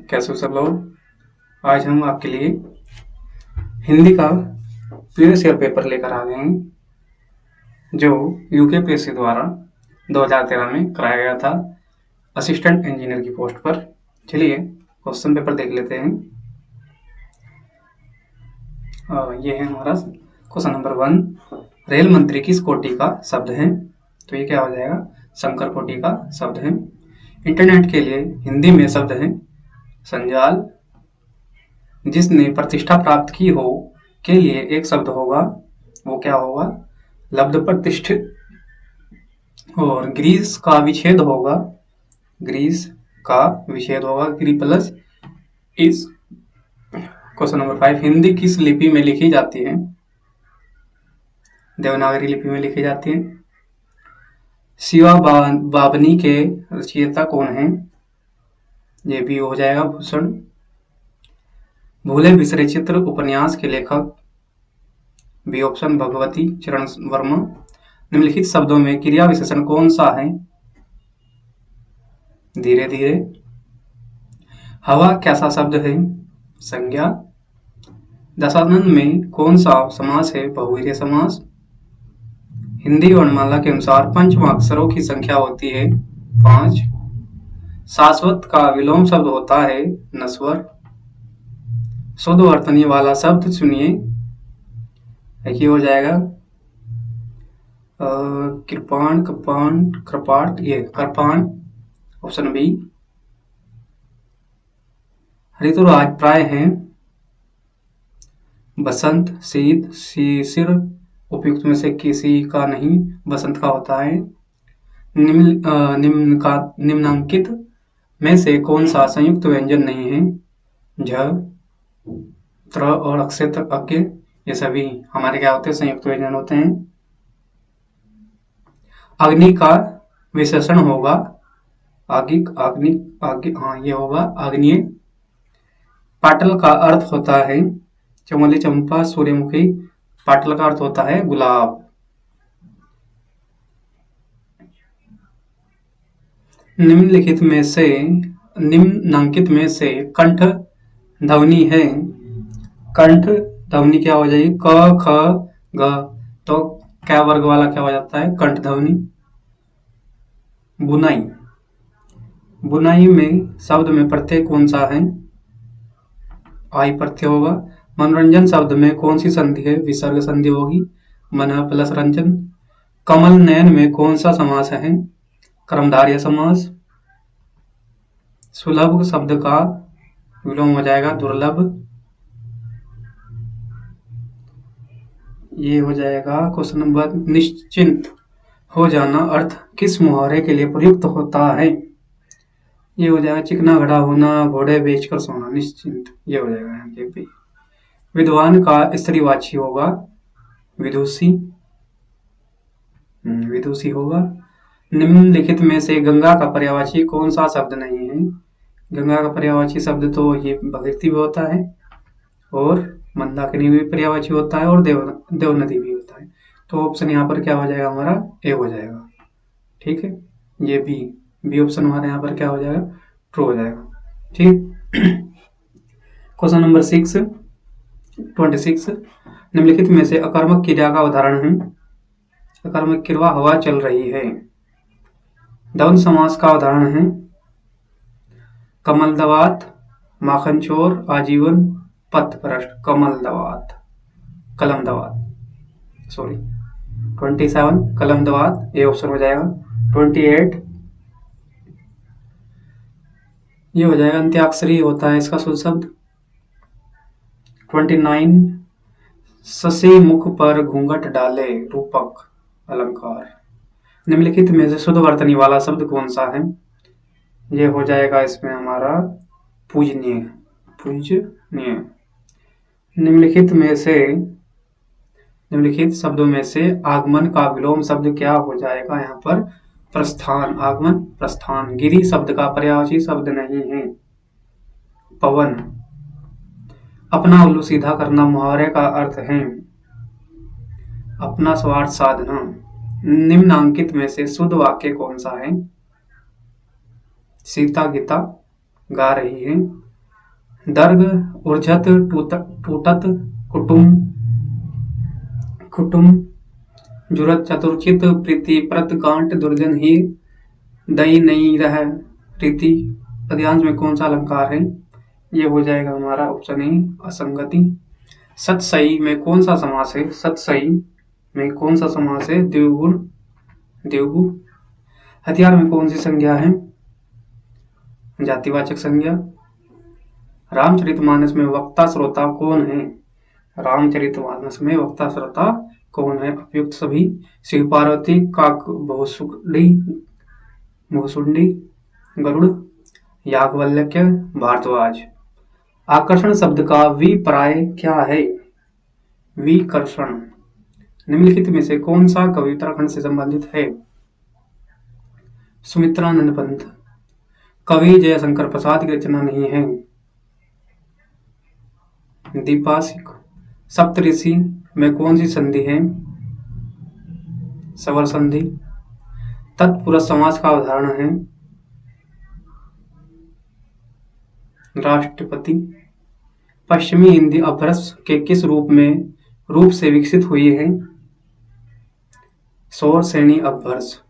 कैसे हो सब लोग। आज हम आपके लिए हिंदी का प्रीवियस ईयर पेपर लेकर आ गए हैं जो यूकेपीएससी द्वारा 2013 में कराया गया था असिस्टेंट इंजीनियर की पोस्ट पर। चलिए क्वेश्चन पेपर देख लेते हैं। ये है हमारा क्वेश्चन नंबर 1। रेल मंत्री किस कोटि का शब्द है? तो ये क्या हो जाएगा? शंकर कोटि का शब्द है। इंटरनेट के लिए हिंदी में शब्द है संजाल। जिसने प्रतिष्ठा प्राप्त की हो के लिए एक शब्द होगा, वो क्या होगा? लब्ध प्रतिष्ठित। और ग्रीस का विच्छेद होगा, ग्रीस का विच्छेद होगा ग्री प्लस इस। Question number 5। हिंदी किस लिपि में लिखी जाती है? देवनागरी लिपि में लिखी जाती है। शिवा बाबनी के रचयिता कौन है? ये भी हो जाएगा भूषण। भूले बिसरे चित्र उपन्यास के लेखक बी ऑप्शन भगवती चरण वर्मा। निम्नलिखित शब्दों में क्रिया विशेषण कौन सा है? धीरे धीरे। हवा कैसा शब्द है? संज्ञा। दशानन में कौन सा समास है? बहुव्रीहि समास। हिंदी वर्णमाला के अनुसार पंचम अक्षरों की संख्या होती है 5। शाश्वत का विलोम शब्द होता है नश्वर। शुद्ध वर्तनी वाला शब्द चुनिए। एक ही हो जाएगा कृपाण, कृपाण, कृपाट, ये कृपाण ऑप्शन बी। ऋतुराज प्राय हैं बसंत, शीत, शिशिर। उपयुक्त में से किसी का नहीं बसंत का होता है। निम्नांकित में से कौन सा संयुक्त व्यंजन नहीं है? झ, त्र और अक्षेत्र अज्ञ, ये सभी हमारे क्या होते हैं? संयुक्त व्यंजन होते हैं। अग्नि का विशेषण होगा आगिक, अग्नि, हाँ ये होगा आग्नेय। पाटल का अर्थ होता है चमेली, चंपा, सूर्यमुखी। पाटल का अर्थ होता है गुलाब। निम्नलिखित में से निम्नांकित में से कंठ ध्वनि है। कंठ ध्वनि क्या हो जाएगी? क, ख, ग। तो क्या वर्ग वाला क्या हो जाता है? कंठ ध्वनि। बुनाई। बुनाई में शब्द में प्रत्यय कौन सा है? आई प्रत्यय होगा। मनोरंजन शब्द में कौन सी संधि है? विसर्ग संधि होगी। मन प्लस रंजन। कमल नयन में कौन सा समास है? कर्मधारय समास। सुलभ शब्द का विलोम हो जाएगा दुर्लभ। ये हो जाएगा क्वेश्चन नंबर। निश्चिंत हो जाना अर्थ किस मुहावरे के लिए प्रयुक्त होता है? ये हो जाएगा चिकना घड़ा होना, घोड़े बेचकर सोना। निश्चिंत ये हो जाएगा यहाँ पे। विद्वान का स्त्रीवाची होगा विदुषी, विदुषी होगा। निम्नलिखित में से गंगा का पर्यायवाची कौन सा शब्द नहीं है? गंगा का पर्यायवाची शब्द तो ये भगीरथी भी होता है, और मंदाकिनी भी पर्यायवाची होता है, और देव नदी भी होता है। तो ऑप्शन यहाँ पर क्या हो जाएगा? हमारा ए हो जाएगा। ठीक है, ये बी ऑप्शन हमारे यहाँ पर क्या हो जाएगा? ट्रू हो जाएगा। ठीक। Question number 26। निम्नलिखित में से अकर्मक क्रिया का उदाहरण है। अकर्मक क्रिया हवा चल रही है। द्वंद्व समास का उदाहरण है कमल दवात, माखन चोर, आजीवन, पथ भ्रष्ट। कमल दवात, कलम दवात, सॉरी 27 कलम दवात, ये ऑप्शन हो जाएगा। 28 ये हो जाएगा अंत्याक्षरी होता है इसका शुद्ध शब्द। 29 ससे मुख पर घूंघट डाले, रूपक अलंकार। निम्नलिखित में से शुद्ध वर्तनी वाला शब्द कौन सा है? ये हो जाएगा इसमें हमारा पूजनीय, पूजनीय। निम्नलिखित शब्दों में से आगमन का विलोम शब्द क्या हो जाएगा? यहाँ पर प्रस्थान, आगमन प्रस्थान। गिरी शब्द का पर्यायवाची शब्द नहीं है पवन। अपना उल्लू सीधा करना मुहावरे का अर्थ है अपना स्वार्थ साधना। निम्नांकित में से शुद्ध वाक्य कौन सा है? सीता गीता गा रही है। दर्ग उर्जत टूटत कुटुम कुटुम जुरत चतुर्चित प्रीति प्रत गांठ दुर्जन ही दई नहीं रह प्रीति। पद्यांश में कौन सा अलंकार है? ये हो जाएगा हमारा ऑप्शन ए असंगति। सतसई में कौन सा समास है? सतसई में कौन सा समास है? द्विगुण देवगु। हथियार में कौन सी संज्ञा है? जातिवाचक संज्ञा। रामचरितमानस में वक्ता श्रोता कौन है? रामचरितमानस में वक्ता श्रोता कौन है? उपयुक्त सभी। शिव पार्वती काक बहुसुंडी गरुड़ याज्ञवल्क्य भारद्वाज। आकर्षण शब्द का विपर्याय क्या है? विकर्षण। निम्नलिखित में से कौन सा कवि उत्तराखंड से संबंधित है? सुमित्रानंद पंत। कवि जयशंकर प्रसाद की रचना नहीं है। दीपासिक। सप्तऋषि में कौन सी संधि है? सवर संधि। तत्पुरुष समास का उदाहरण है? राष्ट्रपति। पश्चिमी हिंदी अपभ्रंश के किस रूप से विकसित हुई है? सौर श्रेणी अपभ्रंश।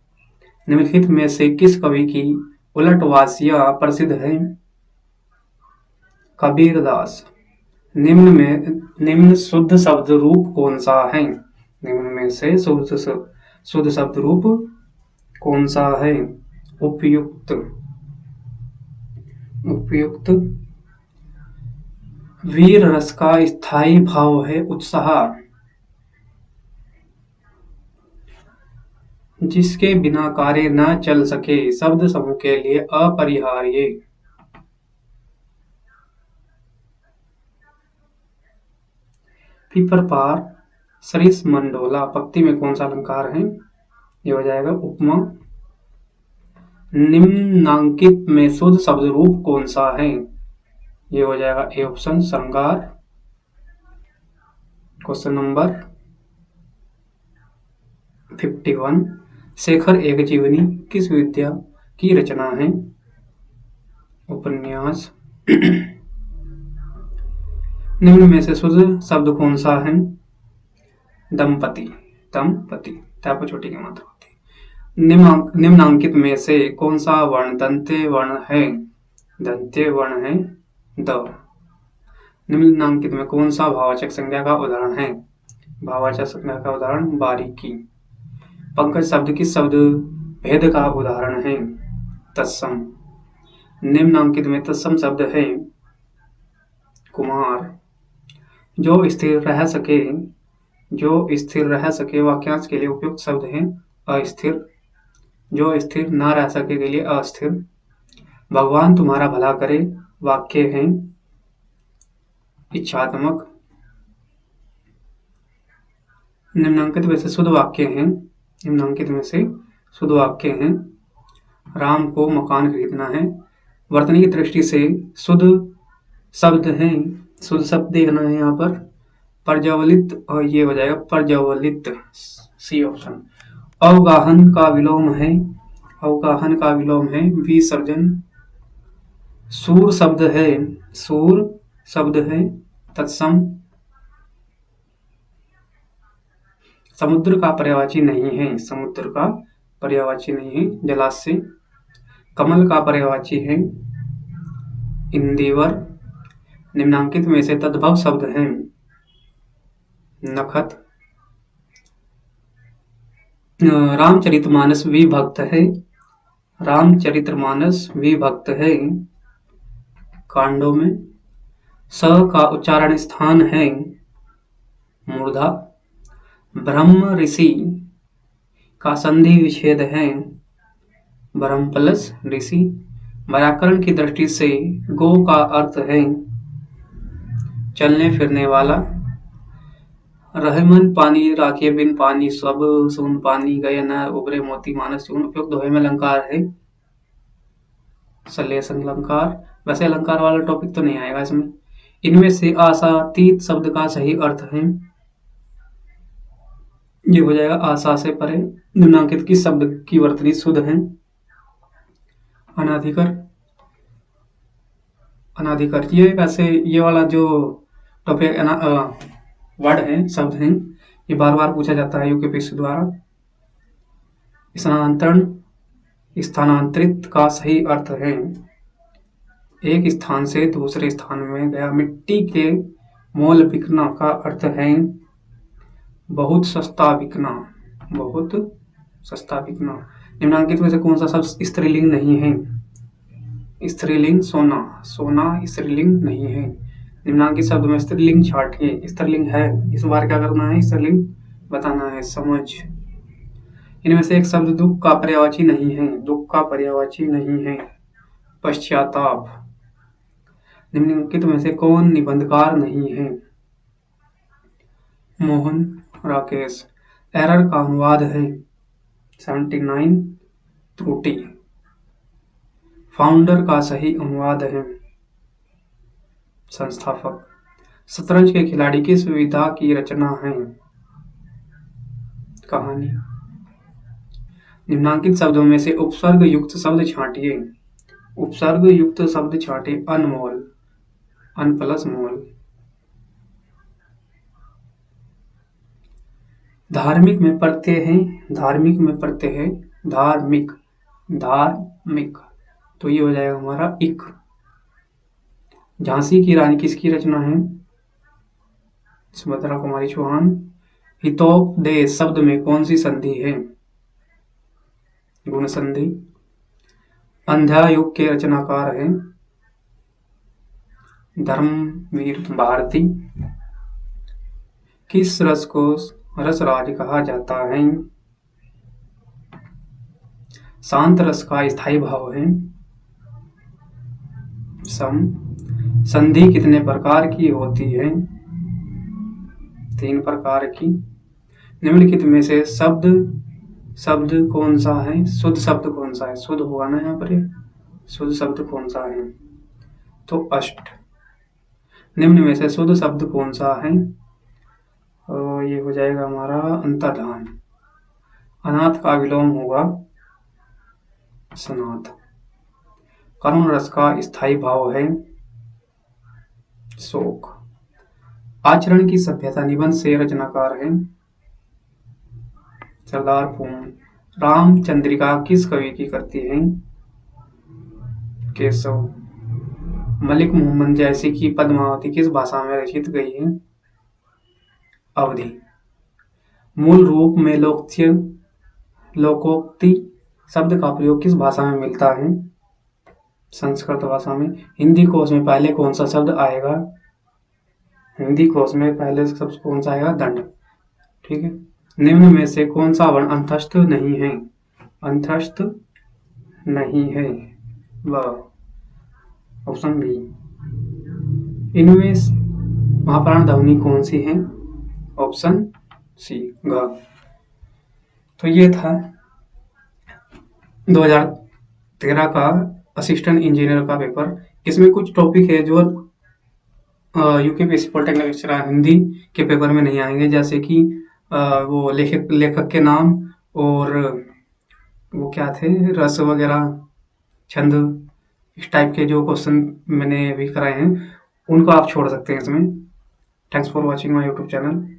निम्नलिखित में से किस कवि की उलटवासियां प्रसिद्ध है? कबीरदास। निम्न शुद्ध शब्द रूप कौन सा है? निम्न में से शुद्ध शब्द रूप कौन सा है? उपयुक्त। उपयुक्त। वीर रस का स्थायी भाव है उत्साह, जिसके बिना कार्य न चल सके, शब्द समूह के लिए अपरिहार्य। पीपर पार सरिस मंडोला। पक्ति में कौन सा अलंकार है? ये हो जाएगा उपमा। निम्नांकित में शुद्ध शब्द रूप कौन सा है? ये हो जाएगा ए ऑप्शन श्रृंगार। Question number 51। शेखर एक जीवनी किस विद्या की रचना है? उपन्यास। निम्न में से शुद्ध शब्द कौन सा है? दंपति। दंपति टाइप छोटी की मात्रा होती है। निम्नांकित में से कौन सा वर्ण दंत्य वर्ण है? दंत्य वर्ण है द। निम्नांकित में कौन सा भाववाचक संज्ञा का उदाहरण है? भाववाचक संज्ञा का उदाहरण बारीकी। पंकज शब्द किस शब्द भेद का उदाहरण है? तत्सम। निम्नांकित में तत्सम शब्द है कुमार। जो स्थिर रह सके वाक्यांश के लिए उपयुक्त शब्द है अस्थिर। जो स्थिर न रह सके के लिए अस्थिर। भगवान तुम्हारा भला करे वाक्य है इच्छात्मक। निम्नांकित में से शुद्ध वाक्य हैं राम को मकान खरीदना है। वर्तनी की दृष्टि से शुद्ध शब्द देखना है यहाँ पर प्रज्वलित, और ये हो जाएगा प्रज्वलित सी ऑप्शन। अवगाहन का विलोम है विसर्जन। सूर शब्द है तत्सम। समुद्र का पर्यायवाची नहीं है जलाशय। कमल का पर्यायवाची है इंदिवर। निम्नांकित में से तद्भव शब्द है नखत। रामचरितमानस विभक्त है कांडों में। स का उच्चारण स्थान है मूर्धा। ब्रह्म ऋषि का संधि विच्छेद है ब्रह्म प्लस ऋषि। व्याकरण की दृष्टि से गो का अर्थ है चलने फिरने वाला। रहमन पानी राखे बिन पानी सब सुन पानी गए न उबरे मोती मानस चून। उपयुक्त दोहे में अलंकार है सलेस अलंकार। वैसे अलंकार वाला टॉपिक तो नहीं आएगा इसमें। इनमें से आशातीत शब्द का सही अर्थ है ये हो जाएगा आशा से परे। निम्नांकित किस शब्द की वर्तनी शुद्ध है? अनाधिकर। अनाधिकृत, ये वैसे ये वाला जो टॉपिक वर्ड है, शब्द हैं, ये बार बार पूछा जाता है यूकेपीएससी द्वारा। स्थानांतरण, स्थानांतरित का सही अर्थ है एक स्थान से दूसरे स्थान में गया। मिट्टी के मोल बिकना का अर्थ है बहुत सस्ता बिकना, बहुत सस्ता बिकना। निम्नलिखित में से कौन सा शब्द स्त्रीलिंग नहीं है? स्त्रीलिंग सोना, सोना स्त्रीलिंग नहीं है। निम्नलिखित शब्द में स्त्रीलिंग छांटिए। स्त्रीलिंग है, इस बार क्या करना है? स्त्रीलिंग बताना है, समझ। इनमें से एक शब्द दुख का पर्यायवाची नहीं है, दुख का पर्यायवाची नहीं है, पश्चाताप। निम्नलिखित में से कौन निबंधकार नहीं है? मोहन राकेश। एरर का अनुवाद है 79 त्रुटि। फाउंडर का सही अनुवाद है संस्थापक। शतरंज के खिलाड़ी किस विधा की रचना है? कहानी। निम्नांकित शब्दों में से उपसर्ग युक्त शब्द छांटिए। उपसर्ग युक्त शब्द छांटिए। अनमोल, अन प्लस मोल। धार्मिक में प्रत्यय है, धार्मिक में प्रत्यय है धार्मिक, धार्मिक, तो ये हो जाएगा हमारा इक। झांसी की रानी किसकी रचना है? सुभद्रा कुमारी चौहान। हितोपदेश शब्द में कौन सी संधि है? गुण संधि। अंध्यायुग के रचनाकार हैं धर्मवीर भारती। किस रस को रसराज कहा जाता है? शांत रस का स्थायी भाव है सम। संधि कितने प्रकार की होती है? 3 प्रकार की। निम्नलिखित में से शब्द कौन सा है? शुद्ध शब्द कौन सा है? शुद्ध हुआ ना यहाँ पर, शुद्ध शब्द कौन सा है? तो अष्ट। निम्न में से शुद्ध शब्द कौन सा है? और ये हो जाएगा हमारा अंतर्धान। अनाथ का विलोम होगा सनाथ। करुण रस का स्थायी भाव है शोक। आचरण की सभ्यता निबंध से रचनाकार है सरदार पूर्ण। रामचंद्रिका किस कवि की करती है? केशव। मलिक मोहम्मद जैसी की पद्मावती किस भाषा में रचित गई है? अवधी। मूल रूप में लोकोक्ति शब्द का प्रयोग किस भाषा में मिलता है? संस्कृत भाषा में। हिंदी कोश में पहले कौन सा शब्द आएगा? हिंदी कोश में पहले शब्द कौन सा आएगा? दंड। ठीक है। निम्न में से कौन सा वर्ण अंतस्थ नहीं है? अंतस्थ नहीं है वह ऑप्शन बी। इनमें महाप्राण ध्वनि कौन सी है? ऑप्शन सी ग। तो ये था 2013 का असिस्टेंट इंजीनियर का पेपर। इसमें कुछ टॉपिक है जो यूकेपीएससी पॉलिटेक्निक लेक्चरर हिंदी के पेपर में नहीं आएंगे, जैसे कि वो लेखक के नाम और वो क्या थे, रस वगैरह, छंद, इस टाइप के जो क्वेश्चन मैंने अभी कराए हैं उनको आप छोड़ सकते हैं इसमें। Thanks for watching my YouTube channel.